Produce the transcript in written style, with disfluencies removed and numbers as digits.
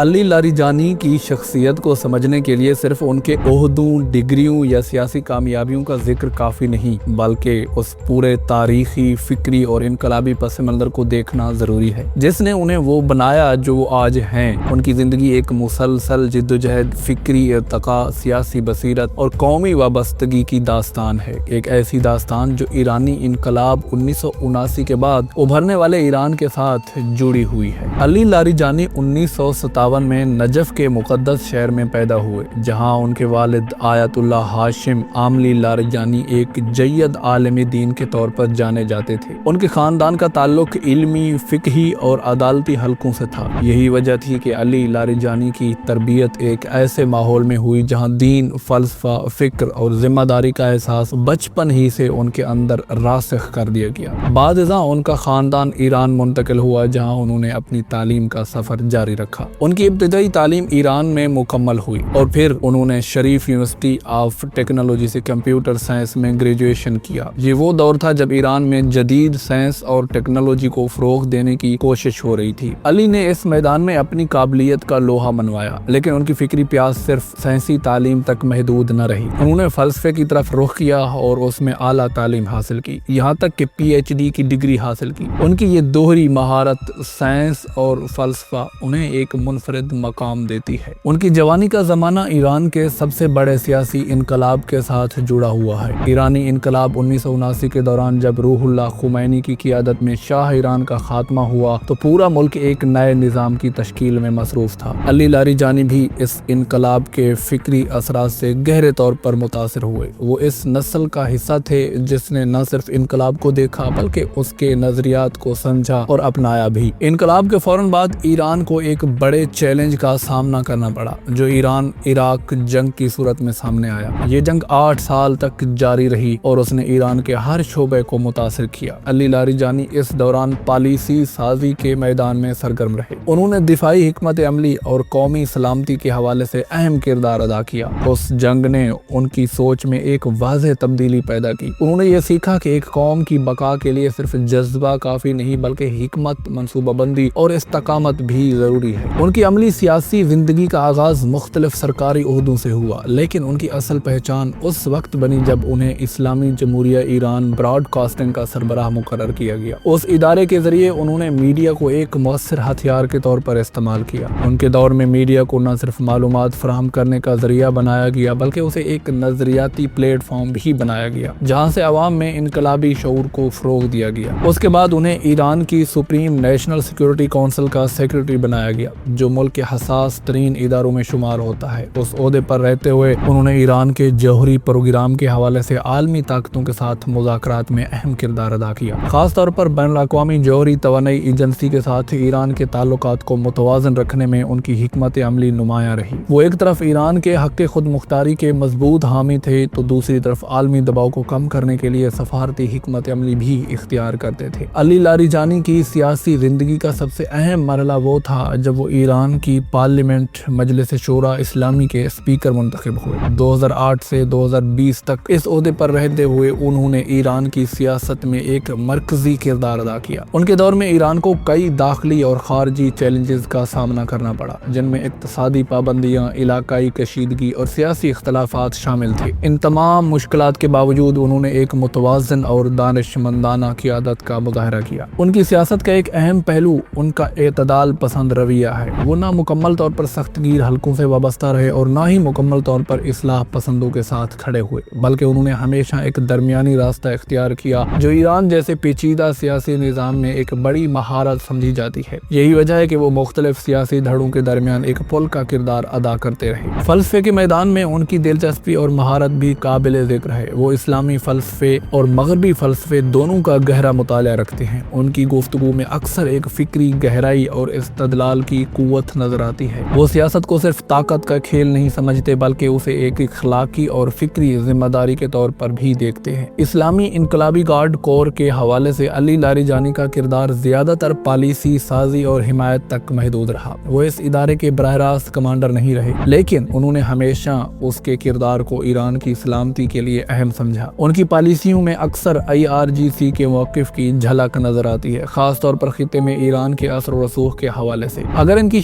علی Larijani کی شخصیت کو سمجھنے کے لیے صرف ان کے عہدوں، ڈگریوں یا سیاسی کامیابیوں کا ذکر کافی نہیں، بلکہ اس پورے تاریخی، فکری اور انقلابی پس منظر کو دیکھنا ضروری ہے جس نے انہیں وہ بنایا جو وہ آج ہیں۔ ان کی زندگی ایک مسلسل جدوجہد، فکری ارتقاء، سیاسی بصیرت اور قومی وابستگی کی داستان ہے، ایک ایسی داستان جو ایرانی انقلاب 1979 کے بعد ابھرنے والے ایران کے ساتھ جڑی ہوئی ہے۔ علی لاریجانی 1957 میں نجف کے مقدس شہر میں پیدا ہوئے، جہاں ان کے والد آیت اللہ ہاشم عاملی لاریجانی ایک جید عالم دین کے طور پر جانے جاتے تھے۔ ان کے خاندان کا تعلق علمی، فقہی اور عدالتی حلقوں سے تھا۔ یہی وجہ تھی کہ علی لاریجانی کی تربیت ایک ایسے ماحول میں ہوئی جہاں دین، فلسفہ، فکر اور ذمہ داری کا احساس بچپن ہی سے ان کے اندر راسخ کر دیا گیا۔ بعد ازاں ان کا خاندان ایران منتقل ہوا، جہاں انہوں نے اپنی تعلیم کا سفر جاری رکھا۔ ان کی ابتدائی تعلیم ایران میں مکمل ہوئی اور پھر انہوں نے شریف یونیورسٹی آف ٹیکنالوجی سے کمپیوٹر سائنس میں گریجویشن کیا۔ یہ وہ دور تھا جب ایران میں جدید سائنس اور ٹیکنالوجی کو فروغ دینے کی کوشش ہو رہی تھی۔ علی نے اس میدان میں اپنی قابلیت کا لوہا منوایا، لیکن ان کی فکری پیاس صرف سائنسی تعلیم تک محدود نہ رہی۔ انہوں نے فلسفے کی طرف رخ کیا اور اس میں اعلیٰ تعلیم حاصل کی، یہاں تک کہ پی ایچ ڈی کی ڈگری حاصل کی۔ ان کی یہ دوہری مہارت، سائنس اور فلسفہ، انہیں ایک منفرد مقام دیتی ہے۔ ان کی جوانی کا زمانہ ایران کے سب سے بڑے سیاسی انقلاب کے ساتھ جڑا ہوا ہے۔ ایرانی انقلاب 1979 کے دوران جب روح اللہ خمینی کی قیادت میں شاہ ایران کا خاتمہ ہوا تو پورا ملک ایک نئے نظام کی تشکیل میں مصروف تھا۔ علی لاریجانی بھی اس انقلاب کے فکری اثرات سے گہرے طور پر متاثر ہوئے۔ وہ اس نسل کا حصہ تھے جس نے نہ صرف انقلاب کو دیکھا بلکہ اس کے نظریات کو سمجھا اور اپنایا بھی۔ انقلاب کے فوراً بعد ایران کو ایک بڑے چیلنج کا سامنا کرنا پڑا جو ایران عراق جنگ کی صورت میں سامنے آیا۔ یہ جنگ 8 سال تک جاری رہی اور اس نے ایران کے ہر شعبے کو متاثر کیا۔ علی لاریجانی اس دوران پالیسی سازی کے میدان میں سرگرم رہے۔ انہوں نے دفاعی حکمت عملی اور قومی سلامتی کے حوالے سے اہم کردار ادا کیا۔ اس جنگ نے ان کی سوچ میں ایک واضح تبدیلی پیدا کی۔ انہوں نے یہ سیکھا کہ ایک قوم کی بقا کے لیے صرف جذبہ کافی نہیں بلکہ حکمت، منصوبہ بندی اور استقامت بھی ضروری ہے۔ ان کی عملی سیاسی زندگی کا آغاز مختلف سرکاری عہدوں سے ہوا، لیکن ان کی اصل پہچان اس وقت بنی جب انہیں اسلامی جمہوریہ ایران براڈ کاسٹنگ کا سربراہ مقرر کیا گیا۔ اس ادارے کے ذریعے انہوں نے میڈیا کو ایک مؤثر ہتھیار کے طور پر استعمال کیا۔ ان کے دور میں میڈیا کو نہ صرف معلومات فراہم کرنے کا ذریعہ بنایا گیا بلکہ اسے ایک نظریاتی پلیٹ فارم بھی بنایا گیا جہاں سے عوام میں انقلابی شعور کو فروغ دیا گیا۔ اس کے بعد انہیں ایران کی سپریم نیشنل سیکیورٹی کونسل کا سیکریٹری بنایا گیا جو ملک کے حساس ترین اداروں میں شمار ہوتا ہے۔ اس عہدے پر رہتے ہوئے انہوں نے ایران کے جوہری پروگرام کے حوالے سے عالمی طاقتوں کے ساتھ مذاکرات میں اہم کردار ادا کیا، خاص طور پر بین الاقوامی جوہری توانائی ایجنسی کے ساتھ ایران کے تعلقات کو متوازن رکھنے میں ان کی حکمت عملی نمایاں رہی۔ وہ ایک طرف ایران کے حق خود مختاری کے مضبوط حامی تھے تو دوسری طرف عالمی دباؤ کو کم کرنے کے لیے سفارتی حکمت عملی بھی اختیار کرتے تھے۔ علی لاریجانی کی سیاسی زندگی کا سب سے اہم مرحلہ وہ تھا جب وہ ایران کی پارلیمنٹ مجلس شورا اسلامی کے اسپیکر منتخب ہوئے۔ 2008 سے 2020 تک اس عہدے پر رہتے ہوئے انہوں نے ایران کی سیاست میں ایک مرکزی کردار ادا کیا۔ ان کے دور میں ایران کو کئی داخلی اور خارجی چیلنجز کا سامنا کرنا پڑا جن میں اقتصادی پابندیاں، علاقائی کشیدگی اور سیاسی اختلافات شامل تھے۔ ان تمام مشکلات کے باوجود انہوں نے ایک متوازن اور دانشمندانہ قیادت کا مظاہرہ کیا۔ ان کی سیاست کا ایک اہم پہلو ان کا اعتدال پسند رویہ ہے۔ وہ نہ مکمل طور پر سخت گیر حلقوں سے وابستہ رہے اور نہ ہی مکمل طور پر اصلاح پسندوں کے ساتھ کھڑے ہوئے، بلکہ انہوں نے ہمیشہ ایک درمیانی راستہ اختیار کیا جو ایران جیسے پیچیدہ سیاسی نظام میں ایک بڑی مہارت سمجھی جاتی ہے۔ یہی وجہ ہے کہ وہ مختلف سیاسی دھڑوں کے درمیان ایک پل کا کردار ادا کرتے رہے۔ فلسفے کے میدان میں ان کی دلچسپی اور مہارت بھی قابل ذکر ہے۔ وہ اسلامی فلسفے اور مغربی فلسفے دونوں کا گہرا مطالعہ رکھتے ہیں۔ ان کی گفتگو میں اکثر ایک فکری گہرائی اور استدلال کی قوت نظر آتی ہے۔ وہ سیاست کو صرف طاقت کا کھیل نہیں سمجھتے بلکہ اسے ایک اخلاقی اور فکری ذمہ داری کے طور پر بھی دیکھتے ہیں۔ اسلامی انقلابی گارڈ کور کے حوالے سے علی لاریجانی کا کردار زیادہ تر پالیسی سازی اور حمایت تک محدود رہا۔ وہ اس ادارے کے براہ راست کمانڈر نہیں رہے، لیکن انہوں نے ہمیشہ اس کے کردار کو ایران کی سلامتی کے لیے اہم سمجھا۔ ان کی پالیسیوں میں اکثر IRGC کے موقف کی جھلک نظر آتی ہے، خاص طور پر خطے میں ایران کے اثر و رسوخ کے حوالے سے۔ اگر ان کی